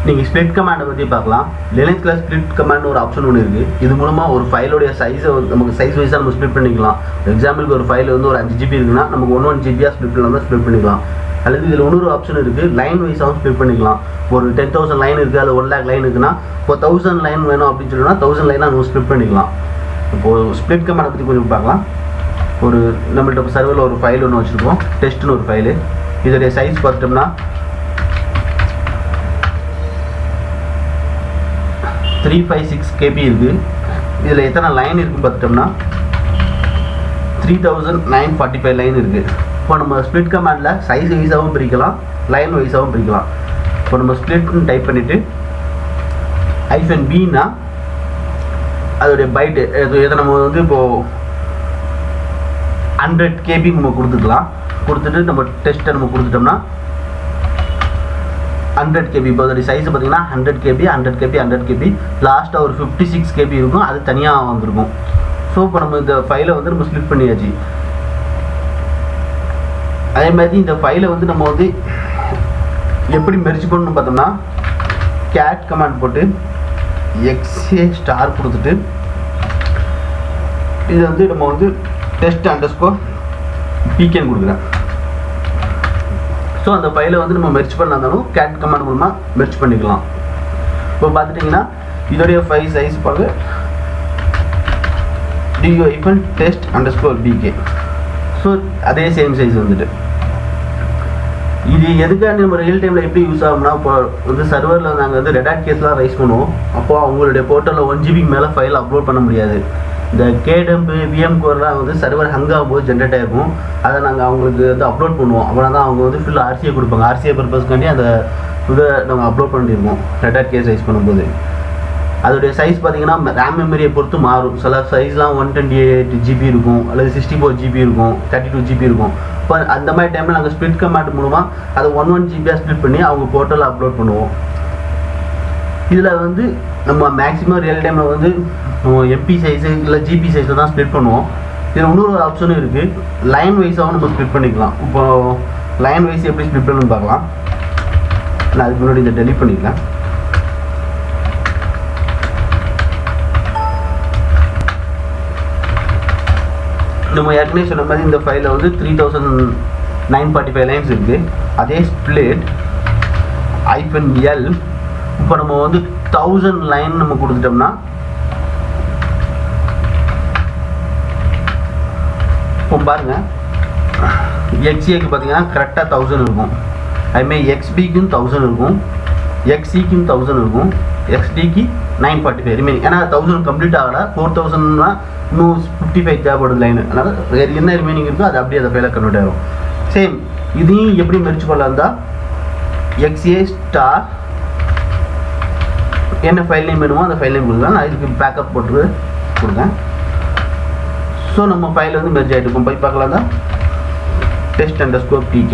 நீங்கள் ஸ்ப்ளிட் கமாண்டை பற்றி பார்க்கலாம். லினக்ஸில் ஸ்ப்ளிட் கமாண்ட் ஒரு ஆப்ஷன் ஒன்று இருக்குது. இது மூலமாக ஒரு ஃபைலோடைய சைஸை நமக்கு சைஸ் வைஸாக நம்ம ஸ்ப்ளிட் பண்ணிக்கலாம். எக்ஸாம்பிளுக்கு ஒரு ஃபைல் வந்து ஒரு 5 GB இருக்குன்னா நமக்கு 1 GB ஸ்ப்ளிட் பண்ணலாம், ஸ்ப்ளிட் பண்ணிக்கலாம். அல்லது இதில் இன்னொரு ஆப்ஷன் இருக்குது, லைன் வைஸாகவும் ஸ்ப்ளிட் பண்ணிக்கலாம். ஒரு 10,000 லைன் இருக்குது, அது 1 lakh லைன் இருக்குன்னா இப்போ 1000 லைன் வேணும் அப்படின்னு சொல்லினா 1000 லைனாக நம்ம ஸ்ப்ளிட் பண்ணிக்கலாம். இப்போது ஸ்ப்ளிட் கமாண்டை பற்றி கொஞ்சம் பார்க்கலாம். ஒரு நம்மள்ட்ட சர்வரில் ஒரு ஃபைல் ஒன்று வச்சுருக்கோம், டெஸ்ட்னு ஒரு ஃபைலு. இதோடைய சைஸ் பார்த்துட்டோம்னா 356 KB இருக்குது. இதில் எத்தனை லைன் இருக்குன்னு பார்த்துட்டோம்னா 3945 லைன் இருக்குது. இப்போ நம்ம ஸ்ப்ளிட் கமாண்டில் சைஸ் வைஸாகவும் பிரிக்கலாம், லைன் வைஸாகவும் பிரிக்கலாம். இப்போ நம்ம ஸ்ப்ளிட்னு டைப் பண்ணிவிட்டு -b அதோடைய பைட்டு எதை நம்ம வந்து இப்போது 100 KB நம்ம கொடுத்துக்கலாம். கொடுத்துட்டு நம்ம டெஸ்ட்டை நம்ம கொடுத்துட்டோம்னா 100 KB. இப்போ அதோடைய சைஸ் பார்த்தீங்கன்னா 100 KB 100 KB 100 KB லாஸ்ட்டாக ஒரு 56 KB இருக்கும், அது தனியாக வந்திருக்கும். ஸோ இப்போ நம்ம இந்த ஃபைலை வந்து நம்ம ஸ்ப்ளிட் பண்ணியாச்சு. அதே மாதிரி இந்த ஃபைலை வந்து நம்ம வந்து எப்படி மெர்ஜ் பண்ணணும்னு பார்த்தோம்னா கேட் கமாண்ட் போட்டு XA* கொடுத்துட்டு இது வந்து நம்ம வந்து test_pkன்னு கொடுக்குறேன். ஸோ அந்த ஃபைலை வந்து நம்ம மெர்ஜ் பண்ணாலும் கேட் கமாண்ட் மூலமாக மெர்ஜ் பண்ணிக்கலாம். இப்போ பார்த்துட்டிங்கன்னா இதோடைய ஃபைல் சைஸ் பார்க்க du-test_pk. ஸோ அதே சேம் சைஸ் வந்துட்டு இது எதுக்காக நம்ம ரியல் டைமில் எப்படி யூஸ் ஆகும்னா, இப்போ வந்து சர்வரில் நாங்கள் வந்து ரெட் ஹேட் கேஸ்லாம் ரைஸ் பண்ணுவோம். அப்போது அவங்களுடைய போர்ட்டலில் 1 GB மேலே ஃபைல் அப்லோட் பண்ண முடியாது. இந்த KDump VM கோர்லாம் வந்து சர்வர் ஹங் ஆகும்போது ஜென்ரேட் ஆகிருக்கும். அதை நாங்கள் அவங்களுக்கு வந்து அப்லோட் பண்ணுவோம். அப்படின்னா தான் அவங்க வந்து ஃபுல் RCA கொடுப்பாங்க. RCA பர்பஸ்க்காண்டி அந்த இதை நம்ம அப்லோட் பண்ணியிருக்கோம் ரெட் ஹேட் கேஸ் ரைஸ் பண்ணும்போது. அதோடைய சைஸ் பார்த்தீங்கன்னா ரேம் மெமரியை பொறுத்து மாறும். சில சைஸ்லாம் 128 GB இருக்கும், அல்லது 64 GB இருக்கும், 32 GB இருக்கும். இப்போ அந்த மாதிரி டைமில் நாங்கள் ஸ்ப்ளிட் கமாண்ட் மூலமாக அதை 1 GB ஸ்ப்ளிட் பண்ணி அவங்க போர்ட்டலில் அப்லோட் பண்ணுவோம். இதில் வந்து நம்ம மேக்ஸிமம் ரியல் டைமில் வந்து MP சைஸு இல்லை GB சைஸில் தான் ஸ்ப்ளிட் பண்ணுவோம். இதில் இன்னொரு ஆப்ஷனும் இருக்குது, லைன் வைஸாகவும் நம்ம ஸ்ப்ளிட் பண்ணிக்கலாம். இப்போது லைன் வைஸ் எப்படி ஸ்ப்ளிட் பண்ணணும்னு பார்க்கலாம். நான் அதுக்கு முன்னாடி இதை டெலிட் பண்ணிக்கலாம். நம்ம ஏற்கனவே சொன்ன மாதிரி இந்த ஃபைலில் வந்து 3945 லைன்ஸ் இருக்குது. அதே ஸ்ப்ளிட் -l இப்போ நம்ம வந்து 1000 லைன் நம்ம கொடுத்துட்டோம்னா இப்போ பாருங்கள் XAக்கு பார்த்தீங்கன்னா கரெக்டாக 1000 இருக்கும். அதுமாதிரி XBக்கும் 1000 இருக்கும், XCக்கும் 1000 இருக்கும், XDக்கு 945 ரிமைனிங். ஏன்னா 1000 கம்ப்ளீட் ஆகலை, 4000னா இன்னும் 55 தேவைப்படுது லைனு. அதனால் வேறு என்ன ரிமைனிங் இருக்கோ அது அப்படியே அந்த ஃபைலை கன்வெர்ட் ஆகிடும். சேம் இதையும் எப்படி மெர்ஜ் பண்ணலாம் தான் XA* என்ன ஃபைல் நேம் வேணுமோ அந்த ஃபைல் நேம் கொடுக்கலாம். நான் இதுக்கு பேக்கப் போட்டு கொடுத்தேன். ஸோ நம்ம ஃபைல் வந்து மெர்ஜ் ஆகிட்டு இருக்கும். போய் பார்க்கலாம் தான் test_pk.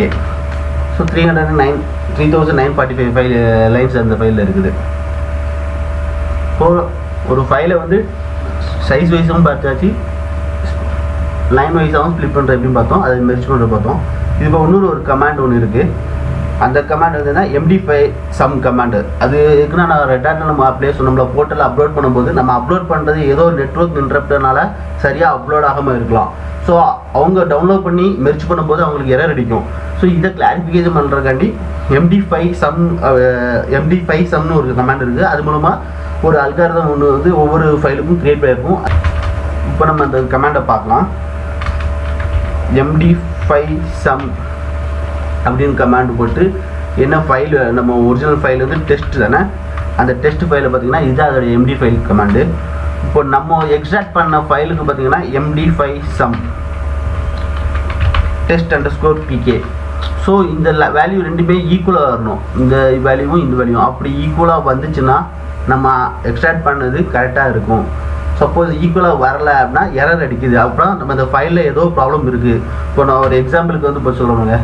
ஸோ 3945 ஃபைல் லைன்ஸ் அந்த ஃபைலில் இருக்குது. ஸோ ஒரு ஃபைலை வந்து சைஸ் வைஸும் பார்த்தாச்சு, லைன் வைஸாகவும் ஸ்ப்ளிட் பண்ணுற எப்படின்னு பார்த்தோம், அதை மெர்ஜ் பண்ணுற பார்த்தோம். இப்போ இன்னொரு ஒரு கமாண்ட் ஒன்று இருக்குது. அந்த கமாண்ட் வந்துன்னா MD5 sum கமாண்டு. அது இருக்குன்னா நான் ரெட் ஹேட்டில் நம்ம அப்படியே நம்மள போர்ட்டலில் அப்லோட் பண்ணும்போது நம்ம அப்லோட் பண்ணுறது ஏதோ ஒரு நெட்வொர்க் இன்டரப்ட்னால சரியாக அப்லோட் ஆகாமல் இருக்கலாம். ஸோ அவங்க டவுன்லோட் பண்ணி மெர்ஜ் பண்ணும்போது அவங்களுக்கு எரர் அடிக்கும். ஸோ இதை கிளாரிஃபிகேஷன் பண்ணுறக்காண்டி MD5 sumனு ஒரு கமாண்ட் இருக்குது. அது மூலமாக ஒரு அல்காரிதம் ஒன்று வந்து ஒவ்வொரு ஃபைலுக்கும் க்ரியேட் பண்ணியிருக்கும். இப்போ நம்ம அந்த கமாண்டை பார்க்கலாம். MD5 sum அப்படின்னு கமாண்ட் போட்டு என்ன ஃபைல், நம்ம ஒரிஜினல் ஃபைல் வந்து டெஸ்ட் தானே, அந்த டெஸ்ட் ஃபைலை பார்த்தீங்கன்னா இதுதான் அதோடைய MD5 கமாண்டு. இப்போ நம்ம எக்ஸ்ட்ராக்ட் பண்ண ஃபைலுக்கு பார்த்தீங்கன்னா MD5 sum test_pk. ஸோ இந்த வேல்யூ ரெண்டுமே ஈக்குவலாக வரணும். இந்த வேல்யூவும் இந்த வேல்யூவும் அப்படி ஈக்குவலாக வந்துச்சுன்னா நம்ம எக்ஸ்ட்ராக்ட் பண்ணது கரெக்டாக இருக்கும். சப்போஸ் ஈக்குவலாக வரலை அப்படின்னா எரர் அடிக்குது, அப்புறம் நம்ம இந்த ஃபைலில் ஏதோ ப்ராப்ளம் இருக்குது. இப்போ நான் ஒரு எக்ஸாம்பிளுக்கு வந்து இப்போ சொல்லணுங்க,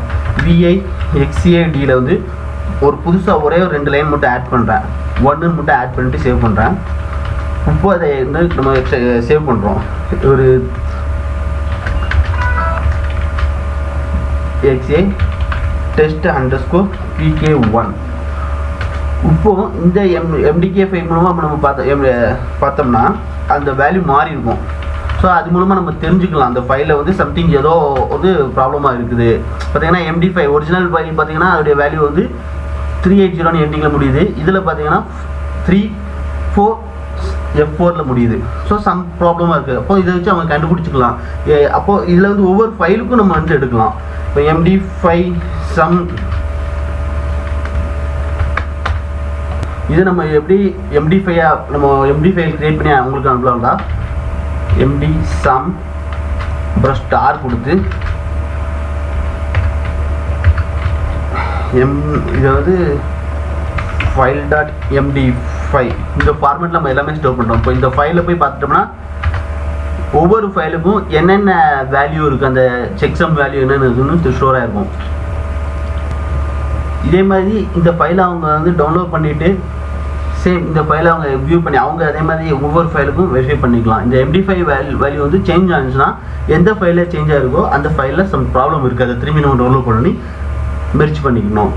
VIXADயில் வந்து ஒரு புதுசாக ஒரே ஒரு 2 லைன் மட்டும் ஆட் பண்ணுறேன், 1 மட்டும் ஆட் பண்ணிட்டு சேவ் பண்ணுறேன். இப்போ அதை வந்து நம்ம சேவ் பண்ணுறோம். ஒரு XA test_pk1 இப்போ இந்த MDK ஃபைல் மூலமாக நம்ம பார்த்தோம்னா அந்த வேல்யூ மாறி இருக்கும். ஸோ அது மூலமாக நம்ம தெரிஞ்சுக்கலாம் அந்த ஃபைலில் வந்து சம்திங் ஏதோ வந்து ப்ராப்ளமாக இருக்குது. பார்த்தீங்கன்னா MD5 ஒரிஜினல் ஃபைல் பார்த்தீங்கன்னா அதோடைய வேல்யூ வந்து 380 எண்டிங்கில் முடியுது. இதில் பார்த்தீங்கன்னா 34F4 முடியுது. ஸோ சம் ப்ராப்ளமாக இருக்குது. அப்போ இதை வச்சு அவங்க கண்டுபிடிச்சிக்கலாம். அப்போது இதில் வந்து ஒவ்வொரு ஃபைலுக்கும் நம்ம வந்து எடுக்கலாம். இப்போ MD5 சம் இது நம்ம எப்படி MD5 நம்ம MD5 கிரியேட் பண்ணி அவங்களுக்கு அனுப்பலாம்டா. MD sum அப்புறம் ஸ்டார் கொடுத்து இது வந்து file.md5 இந்த ஃபார்மேட்டில் நம்ம எல்லாமே ஸ்டோர் பண்ணுறோம். இப்போ இந்த ஃபைலில் போய் பார்த்துட்டோம்னா ஒவ்வொரு ஃபைலுக்கும் என்னென்ன வேல்யூ இருக்குது, அந்த செக்ஸம் வேல்யூ என்னென்னு ஸ்டோர் ஆகிருக்கும். இதே மாதிரி இந்த ஃபைலை அவங்க வந்து டவுன்லோட் பண்ணிவிட்டு சேம் இந்த ஃபைலை அவங்க வியூ பண்ணி அவங்க அதே மாதிரி ஒவ்வொரு ஃபைலுக்கும் வெரிஃபை பண்ணிக்கலாம். இந்த MD5 வேல்யூ வந்து சேஞ்ச் ஆனிச்சுன்னா எந்த ஃபைலில் சேஞ்ச் ஆகிருக்கோ அந்த ஃபைலில் சம் ப்ராப்ளம் இருக்குது, அதை திரும்பி நம்ம டவுன்லோட் பண்ணி மெர்ஜ் பண்ணிக்கணும்.